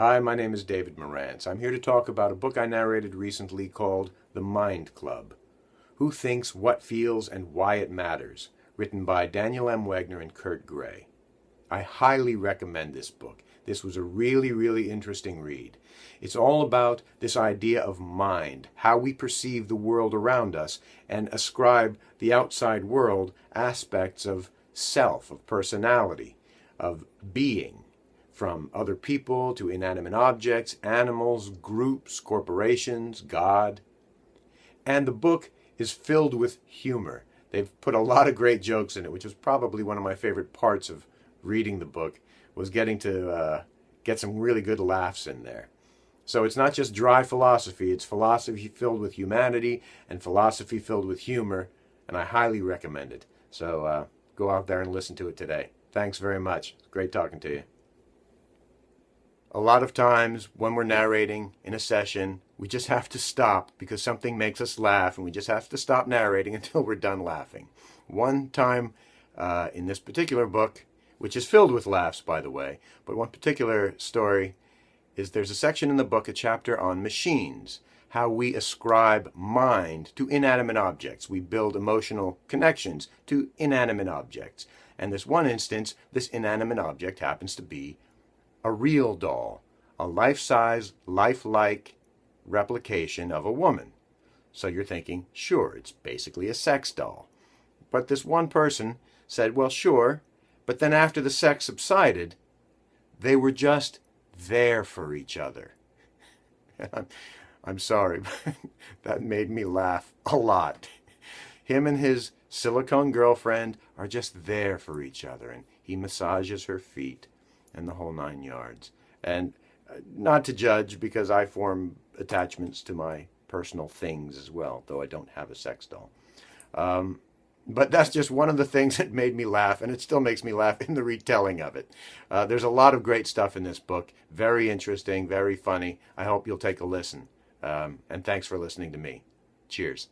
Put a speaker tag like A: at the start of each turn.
A: Hi, my name is David Marantz. I'm here to talk about a book I narrated recently called The Mind Club: Who Thinks, What Feels, and Why It Matters, written by Daniel M. Wegner and Kurt Gray. I highly recommend this book. This was a really interesting read. It's all about this idea of mind, how we perceive the world around us, and ascribe the outside world aspects of self, of personality, of being, from other people to inanimate objects, animals, groups, corporations, God. And the book is filled with humor. They've put a lot of great jokes in it, which was probably one of my favorite parts of reading the book, was getting to get some really good laughs in there. So it's not just dry philosophy, it's philosophy filled with humanity and philosophy filled with humor, and I highly recommend it. So go out there and listen to it today. Thanks very much. Great talking to you. A lot of times when we're narrating in a session, we just have to stop because something makes us laugh, and we just have to stop narrating until we're done laughing. One time in this particular book, which is filled with laughs, by the way, but one particular story is there's a section in the book, a chapter on machines, how we ascribe mind to inanimate objects. We build emotional connections to inanimate objects. And this one instance, this inanimate object happens to be a real doll, a life-size, lifelike replication of a woman. So you're thinking, sure, it's basically a sex doll. But this one person said, well, sure, but then after the sex subsided, they were just there for each other. I'm sorry, but that made me laugh a lot. Him and his silicone girlfriend are just there for each other, and he massages her feet and the whole 9 yards. And not to judge, because I form attachments to my personal things as well, though I don't have a sex doll. But that's just one of the things that made me laugh, and it still makes me laugh in the retelling of it. There's a lot of great stuff in this book. Very interesting, very funny. I hope you'll take a listen. And thanks for listening to me. Cheers.